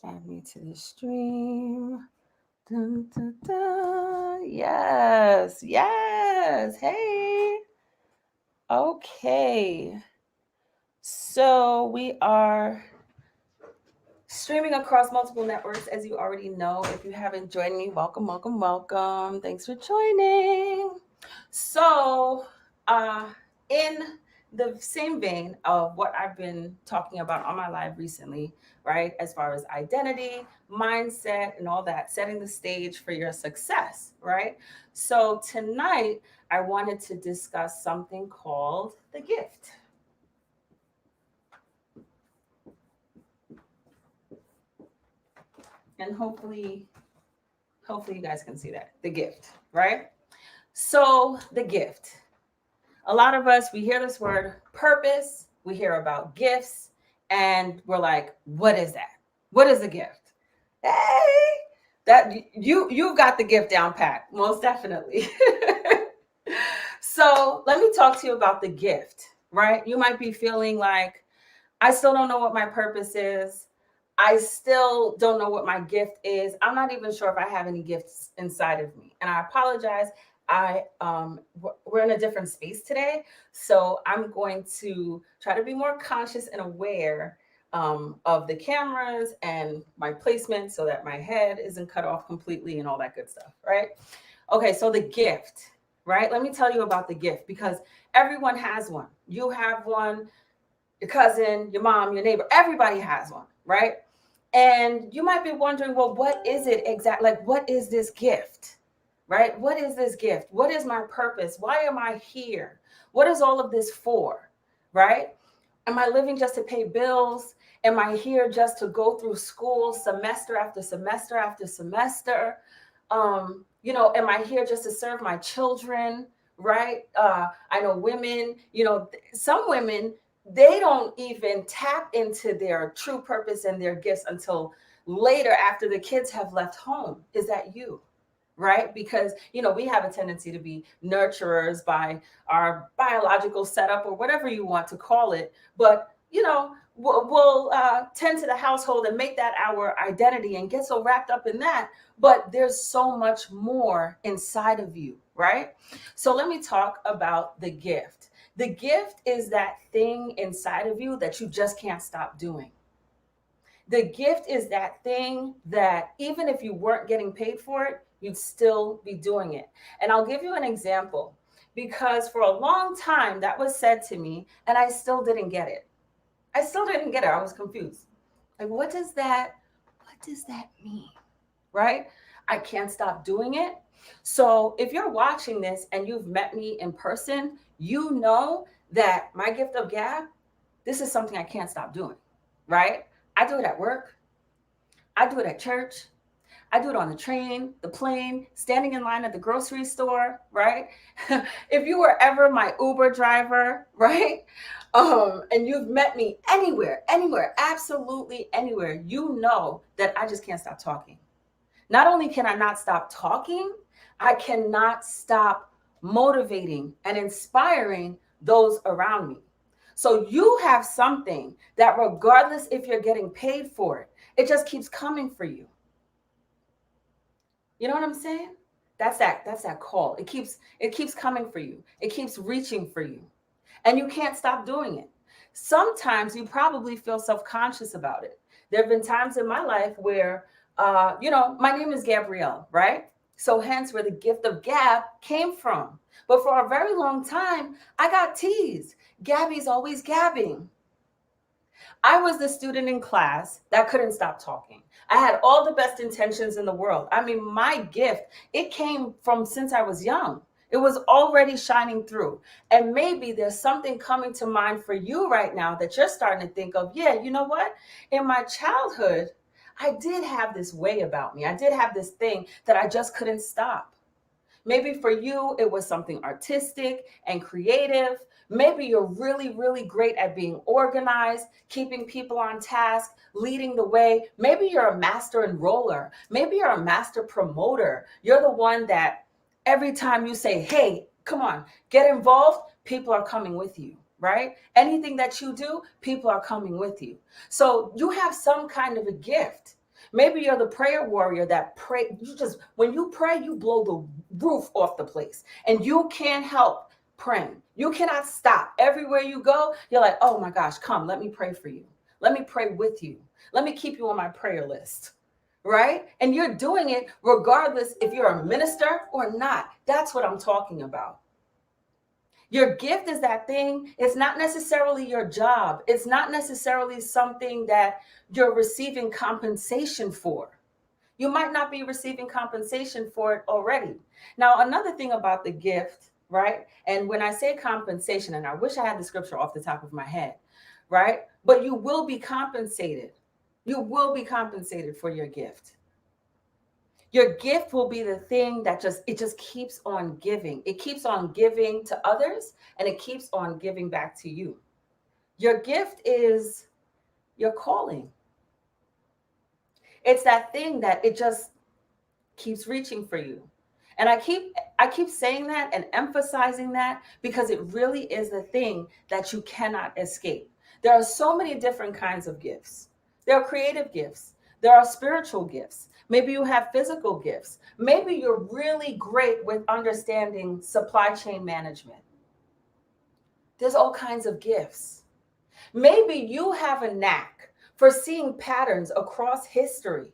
Add me to the stream. Dun, dun, dun. Yes, yes. Hey. Okay. So we are streaming across multiple networks, as you already know. If you haven't joined me, welcome, welcome, welcome. Thanks for joining. So, in the same vein of what I've been talking about on my live recently, right, as far as identity, mindset, and all that, setting the stage for your success, right? So, tonight, I wanted to discuss something called the gift. And hopefully you guys can see that. The gift, right? So, the gift. A lot of us, we hear this word purpose, we hear about gifts, and we're like, what is that? What is a gift? Hey, that you got the gift down pat, most definitely. So let me talk to you about the gift, right? You might be feeling like, I still don't know what my purpose is. I still don't know what my gift is. I'm not even sure if I have any gifts inside of me. And I apologize. We're in a different space today, so I'm going to try to be more conscious and aware of the cameras and my placement so that my head isn't cut off completely and all that good stuff, right? Okay, so the gift, right? Let me tell you about the gift because everyone has one. You have one, your cousin, your mom, your neighbor, everybody has one, right? And you might be wondering, well, what is it exactly? Like, what is this gift, right? What is this gift? What is my purpose? Why am I here? What is all of this for, right? Am I living just to pay bills? Am I here just to go through school semester after semester after semester? Am I here just to serve my children, right? I know women, some women, they don't even tap into their true purpose and their gifts until later after the kids have left home. Is that you? Right? Because, we have a tendency to be nurturers by our biological setup or whatever you want to call it. But, we'll tend to the household and make that our identity and get so wrapped up in that. But there's so much more inside of you, right? So let me talk about the gift. The gift is that thing inside of you that you just can't stop doing. The gift is that thing that even if you weren't getting paid for it, you'd still be doing it. And I'll give you an example because for a long time that was said to me and I still didn't get it. I still didn't get it. I was confused. Like, what does that mean? Right? I can't stop doing it. So if you're watching this and you've met me in person, you know that my gift of gab, this is something I can't stop doing, right? I do it at work. I do it at church. I do it on the train, the plane, standing in line at the grocery store, right? If you were ever my Uber driver, right? And you've met me anywhere, absolutely anywhere, you know that I just can't stop talking. Not only can I not stop talking, I cannot stop motivating and inspiring those around me. So you have something that regardless if you're getting paid for it, it just keeps coming for you. You know what I'm saying? That's that call. It keeps coming for you. It keeps reaching for you. And you can't stop doing it. Sometimes you probably feel self-conscious about it. There have been times in my life where my name is Gabrielle, right? So hence where the gift of gab came from. But for a very long time, I got teased. Gabby's always gabbing. I was the student in class that couldn't stop talking. I had all the best intentions in the world. I mean, my gift, it came from since I was young. It was already shining through. And maybe there's something coming to mind for you right now that you're starting to think of. Yeah, you know what? In my childhood, I did have this way about me. I did have this thing that I just couldn't stop. Maybe for you, it was something artistic and creative. Maybe you're really, really great at being organized, keeping people on task, leading the way. Maybe you're a master enroller. Maybe you're a master promoter. You're the one that every time you say, hey, come on, get involved, people are coming with you, right? Anything that you do, people are coming with you. So you have some kind of a gift. Maybe you're the prayer warrior that pray. When you pray, you blow the roof off the place and you can't help praying. You cannot stop. Everywhere you go, you're like, oh my gosh, come, let me pray for you. Let me pray with you. Let me keep you on my prayer list. Right? And you're doing it regardless if you're a minister or not. That's what I'm talking about. Your gift is that thing. It's not necessarily your job. It's not necessarily something that you're receiving compensation for. You might not be receiving compensation for it already. Now, another thing about the gift, right? And when I say compensation, and I wish I had the scripture off the top of my head, right? But you will be compensated. You will be compensated for your gift. Your gift will be the thing that just keeps on giving. It keeps on giving to others and it keeps on giving back to you. Your gift is your calling. It's that thing that it just keeps reaching for you. And I keep saying that and emphasizing that because it really is the thing that you cannot escape. There are so many different kinds of gifts. There are creative gifts. There are spiritual gifts. Maybe you have physical gifts. Maybe you're really great with understanding supply chain management. There's all kinds of gifts. Maybe you have a knack for seeing patterns across history,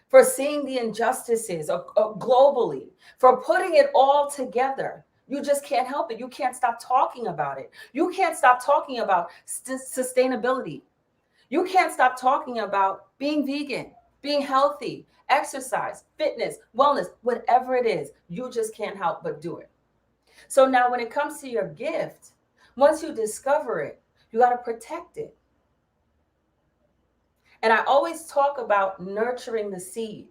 for seeing the injustices globally, for putting it all together. You just can't help it. You can't stop talking about it. You can't stop talking about sustainability. You can't stop talking about being vegan, being healthy, exercise, fitness, wellness, whatever it is. You just can't help but do it. So now when it comes to your gift, once you discover it, you got to protect it. And I always talk about nurturing the seed.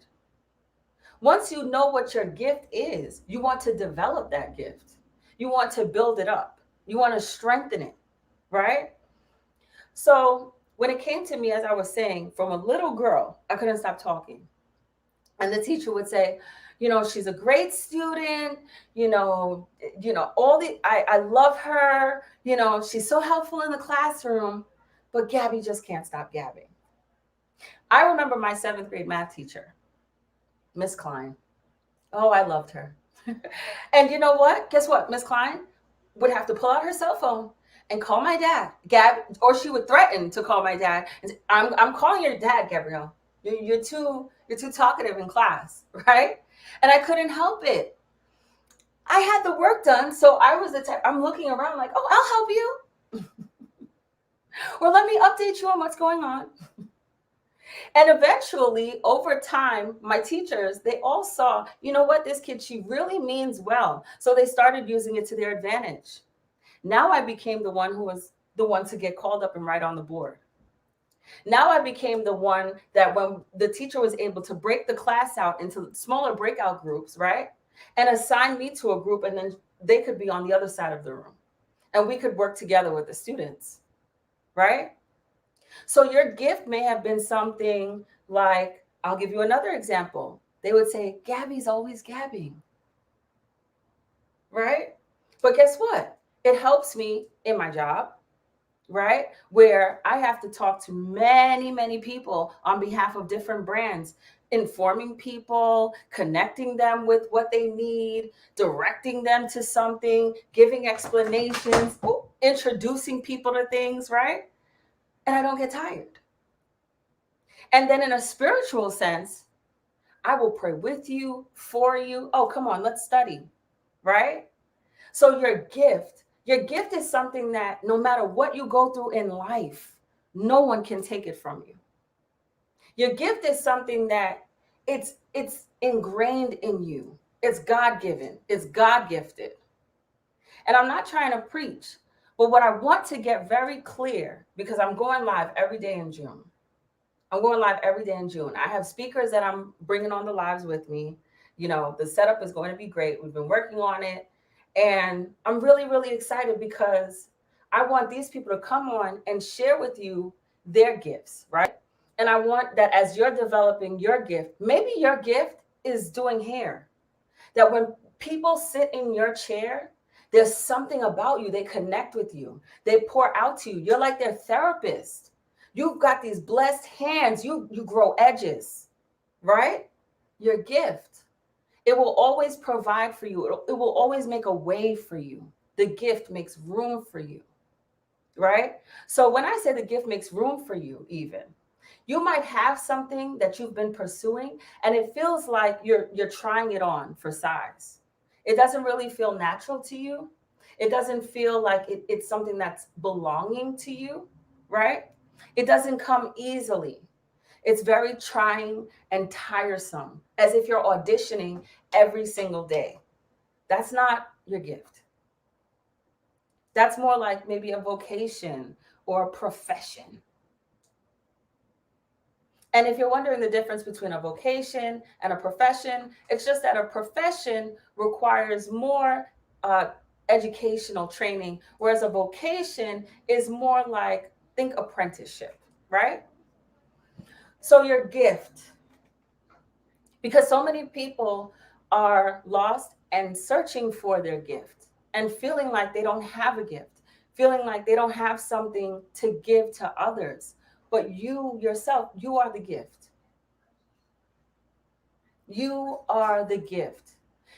Once you know what your gift is, you want to develop that gift. You want to build it up. You want to strengthen it, right? So when it came to me, as I was saying, from a little girl, I couldn't stop talking. And the teacher would say, she's a great student, I love her, she's so helpful in the classroom, but Gabby just can't stop gabbing. I remember my 7th grade math teacher, Miss Klein. Oh, I loved her. And you know what? Guess what? Miss Klein would have to pull out her cell phone and call my dad, or she would threaten to call my dad. And say, I'm calling your dad, Gabrielle. You're too talkative in class, right? And I couldn't help it. I had the work done, so I was the type. I'm looking around like, oh, I'll help you. Or let me update you on what's going on. And eventually, over time, my teachers, they all saw, this kid, she really means well. So they started using it to their advantage. Now I became the one who was the one to get called up and write on the board. Now I became the one that when the teacher was able to break the class out into smaller breakout groups, right? And assign me to a group, and then they could be on the other side of the room. And we could work together with the students, right? So your gift may have been something like, I'll give you another example. They would say, Gabby's always gabbing, right? But guess what? It helps me in my job, right? Where I have to talk to many, many people on behalf of different brands, informing people, connecting them with what they need, directing them to something, giving explanations, introducing people to things, right? And I don't get tired. And then in a spiritual sense, I will pray with you, for you. Oh, come on, let's study, right? So your gift is something that no matter what you go through in life, no one can take it from you. Your gift is something that it's ingrained in you. It's God-given. It's God-gifted. And I'm not trying to preach, but what I want to get very clear, because I'm going live every day in June. I have speakers that I'm bringing on the lives with me. The setup is going to be great. We've been working on it. And I'm really, really excited because I want these people to come on and share with you their gifts, right? And I want that as you're developing your gift, maybe your gift is doing hair. That when people sit in your chair, there's something about you. They connect with you. They pour out to you. You're like their therapist. You've got these blessed hands. You grow edges. right? Your gift. It will always provide for you. It will always make a way for you. The gift makes room for you, right? So when I say the gift makes room for you, even you might have something that you've been pursuing and it feels like you're trying it on for size. It doesn't really feel natural to you. It doesn't feel like it's something that's belonging to you, right? It doesn't come easily. It's very trying and tiresome, as if you're auditioning every single day. That's not your gift. That's more like maybe a vocation or a profession. And if you're wondering the difference between a vocation and a profession, it's just that a profession requires more uh, educational training, whereas a vocation is more like, think apprenticeship, right? So your gift, because so many people are lost and searching for their gift and feeling like they don't have a gift, feeling like they don't have something to give to others. But you yourself, you are the gift. You are the gift.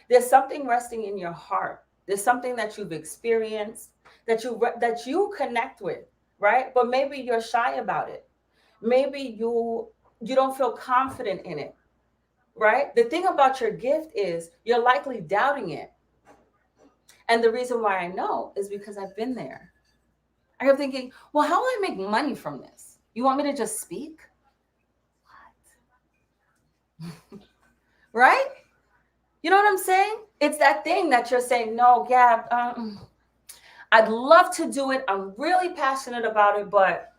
There's something resting in your heart. There's something that you've experienced that you connect with, right? But maybe you're shy about it. Maybe you don't feel confident in it, right? The thing about your gift is you're likely doubting it. And the reason why I know is because I've been there. I kept thinking, well, how will I make money from this? You want me to just speak? Right? You know what I'm saying? It's that thing that you're saying, no, Gab, I'd love to do it. I'm really passionate about it, but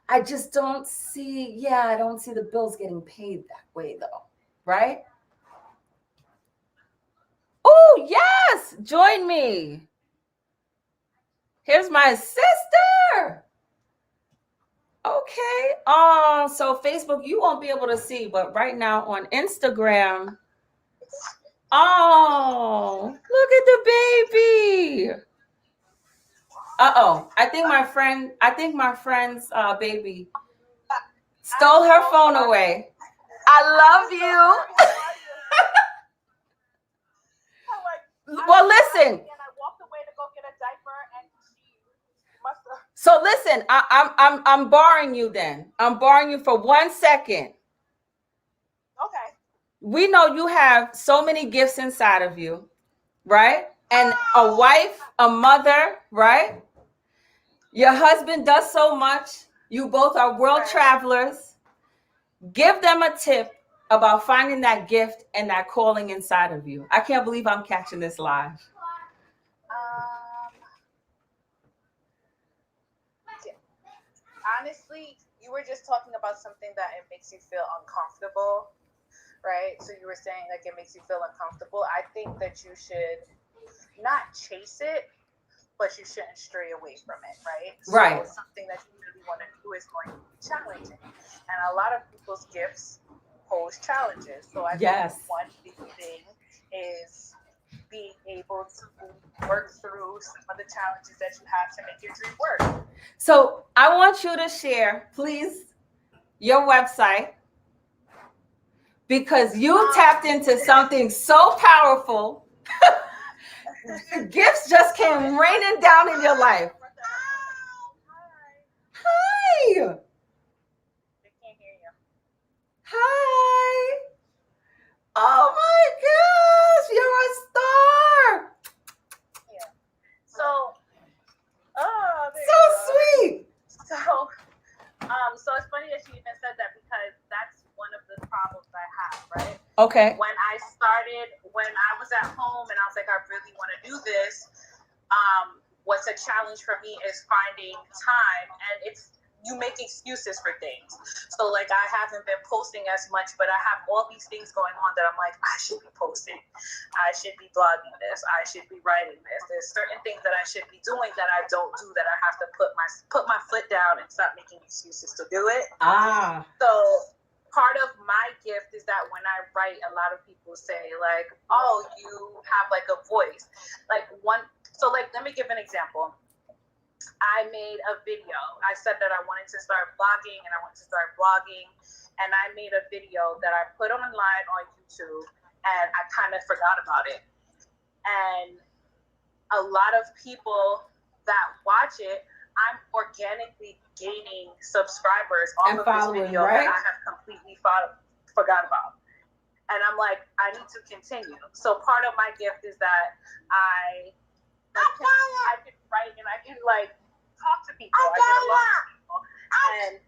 I just I don't see the bills getting paid that way though. Right? Oh, yes. Join me. Here's my sister. Okay. Oh, so Facebook, you won't be able to see, but right now on Instagram, oh, look at the baby. Uh-oh. I think my friend's baby stole her phone away. I love you. Well, listen. So listen, I'm barring you then. I'm barring you for 1 second. Okay. We know you have so many gifts inside of you, right? And a wife, a mother, right? Your husband does so much. You both are world travelers. Give them a tip about finding that gift and that calling inside of you. I can't believe I'm catching this live. Honestly, you were just talking about something that it makes you feel uncomfortable, right? So you were saying like it makes you feel uncomfortable. I think that you should not chase it, but you shouldn't stray away from it, right? Right. So something that you really want to do is going to be challenging. And a lot of people's gifts pose challenges. So I think one big thing is being able to work through some of the challenges that you have to make your dream work. So I want you to share, please, your website, because you tapped into something so powerful. Gifts just came raining down in your life. Hi. They can't hear you. Hi. Oh my gosh, you're a star. Yeah. So, so sweet. So it's funny that you even said that because that's one of the problems I have, right? Okay. When I was at home and I was like, I really want to do this. What's a challenge for me is finding time, and you make excuses for things. So like I haven't been posting as much, but I have all these things going on that I'm like, I should be posting. I should be blogging this. I should be writing this. There's certain things that I should be doing that I don't do, that I have to put my foot down and stop making excuses to do it. So part of my gift is that when I write, a lot of people say like, oh, you have like a voice. So let me give an example. I made a video. I said that I wanted to start blogging and I wanted to start blogging. And I made a video that I put online on YouTube and I kind of forgot about it. And a lot of people that watch it, I'm organically gaining subscribers off of this video that I have completely forgot about. And I'm like, I need to continue. So part of my gift is that I can write and I can like talk to people. I get along with people. And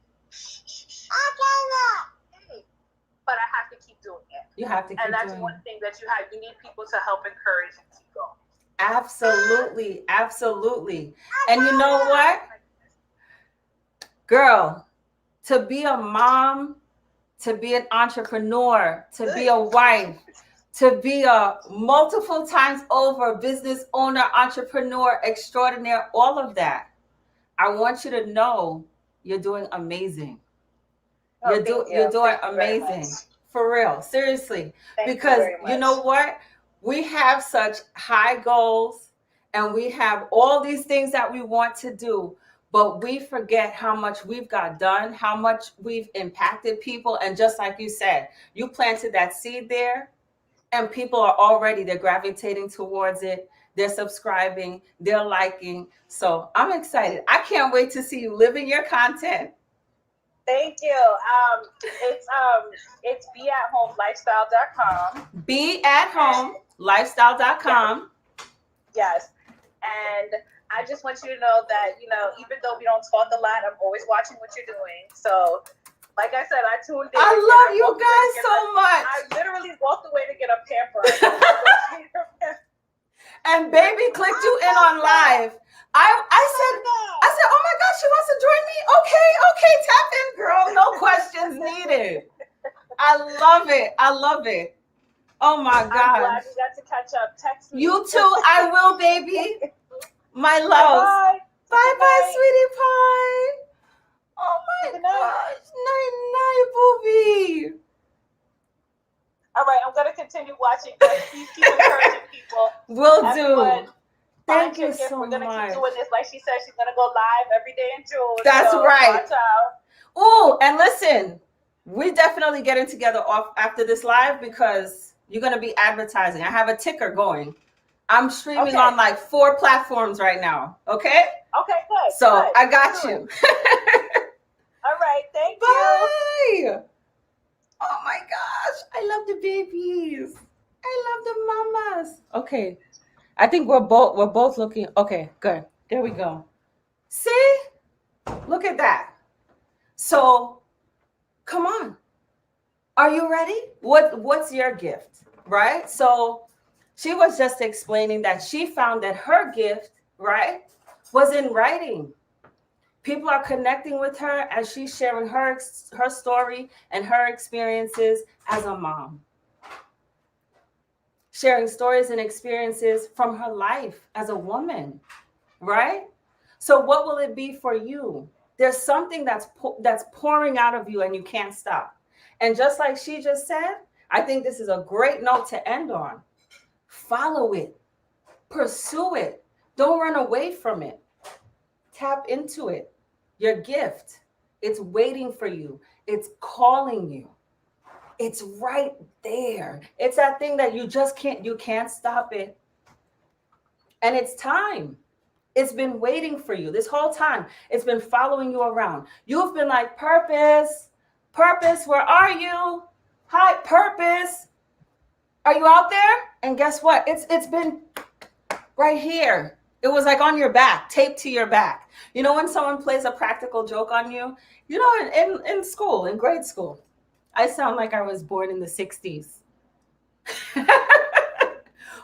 but I have to keep doing it. You have to keep doing it. And that's one thing that you have. You need people to help encourage and keep going. Absolutely. Absolutely. And you know what? Girl, to be a mom, to be an entrepreneur, to be a wife, to be a multiple times over business owner, entrepreneur extraordinaire, all of that. I want you to know you're doing amazing. You're doing amazing. For real. Seriously. Because you know what? We have such high goals and we have all these things that we want to do. But we forget how much we've got done, how much we've impacted people. And just like you said, you planted that seed there and people are already, they're gravitating towards it. They're subscribing, they're liking. So I'm excited. I can't wait to see you living your content. Thank you. It's beathomolifestyle.com. Beathomolifestyle.com. Yes. And I just want you to know that, even though we don't talk a lot, I'm always watching what you're doing. So, like I said, I tuned in. I love you guys so much. I literally walked away to get a pamper. And baby clicked you in on live. I said, oh my gosh, she wants to join me? Okay, tap in, girl. No questions needed. I love it. Oh my gosh. I'm glad we got to catch up. Text me. You too. I will, baby. My love. Bye, sweetie pie. Oh my gosh. Night, booby. All right, I'm going to continue watching. Please keep encouraging people. Will do. Thank you so much. We're going to keep doing this. Like she said, she's going to go live every day in June. That's right. Watch out. Oh, and listen, we're definitely getting together off after this live because you're going to be advertising. I have a ticker going. I'm streaming on like 4 platforms right now. Okay? Okay, good. So good. I got you. All right. Thank you. Bye. Oh my gosh. I love the babies. I love the mamas. Okay. I think we're both looking. Okay, good. There we go. See? Look at that. So come on. Are you ready? What's your gift? Right? So she was just explaining that she found that her gift, right, was in writing. People are connecting with her as she's sharing her story and her experiences as a mom. Sharing stories and experiences from her life as a woman, right? So what will it be for you? There's something that's pouring out of you and you can't stop. And just like she just said, I think this is a great note to end on. Follow it. Pursue it. Don't run away from it. Tap into it. Your gift. It's waiting for you. It's calling you. It's right there. It's that thing that you can't stop it. And it's time. It's been waiting for you this whole time. It's been following you around. You've been like, purpose, where are you? Hi, purpose. Are you out there? And guess what? It's been right here. It was like on your back, taped to your back. You know when someone plays a practical joke on you? You know, in school, in grade school. I sound like I was born in the 60s.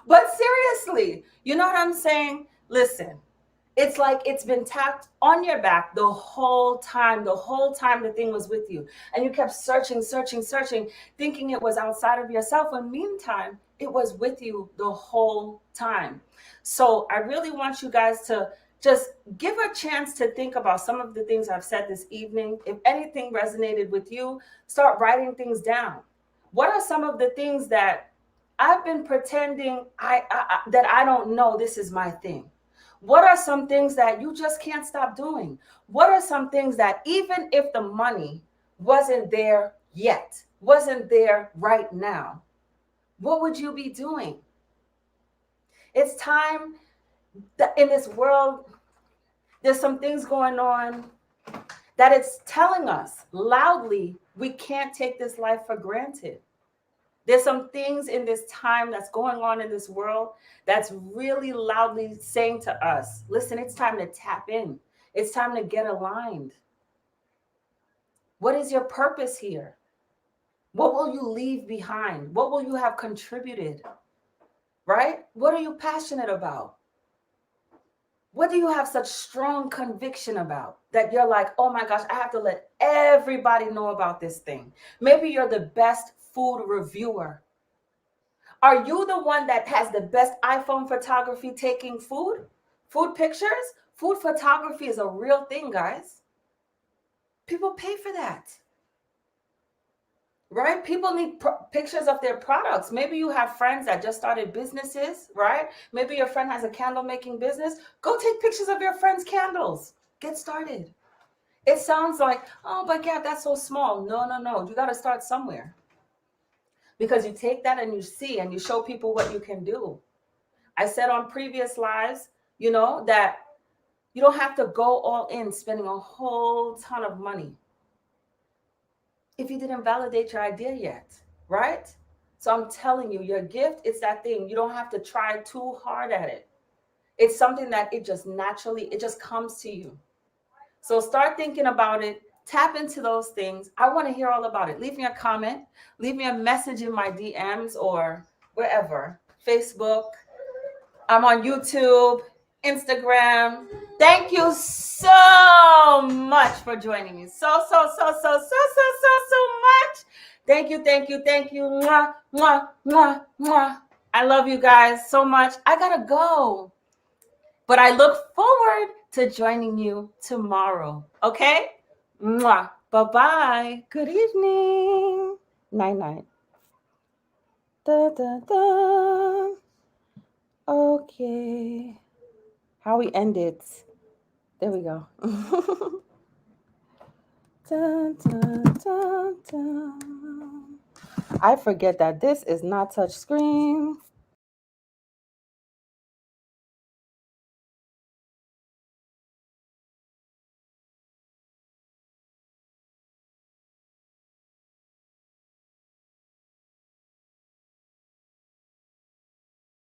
But seriously, you know what I'm saying? Listen, it's like it's been tapped on your back the whole time the thing was with you. And you kept searching, thinking it was outside of yourself. When meantime, it was with you the whole time. So I really want you guys to just give a chance to think about some of the things I've said this evening. If anything resonated with you, start writing things down. What are some of the things that I've been pretending that I don't know this is my thing? What are some things that you just can't stop doing? What are some things that even if the money wasn't there yet, wasn't there right now, what would you be doing? It's time that in this world, there's some things going on that it's telling us loudly we can't take this life for granted. There's some things in this time that's going on in this world that's really loudly saying to us, listen, it's time to tap in. It's time to get aligned. What is your purpose here? What will you leave behind? What will you have contributed? Right? What are you passionate about? What do you have such strong conviction about that you're like, oh my gosh, I have to let everybody know about this thing? Maybe you're the best food reviewer. Are you the one that has the best iPhone photography taking food pictures? Food photography is a real thing, guys. People pay for that. Right? People need pictures of their products. Maybe you have friends that just started businesses, right? Maybe your friend has a candle making business. Go take pictures of your friend's candles. Get started. It sounds like, oh, but yeah, that's so small. No. You got to start somewhere. Because you take that and you see and you show people what you can do. I said on previous lives, that you don't have to go all in spending a whole ton of money if you didn't validate your idea yet, right? So I'm telling you, your gift, it's that thing. You don't have to try too hard at it. It's something that it just naturally, it just comes to you. So start thinking about it. Tap into those things. I want to hear all about it. Leave me a comment. Leave me a message in my DMs or wherever. Facebook. I'm on YouTube, Instagram. Thank you so much for joining me. So much. Thank you. Mwah, mwah, mwah, mwah. I love you guys so much. I gotta go. But I look forward to joining you tomorrow. Okay? Mwah. Bye-bye. Good evening. Night. Da, da, da. Okay. How we end it. There we go. Dun, dun, dun, dun. I forget that this is not touch screen.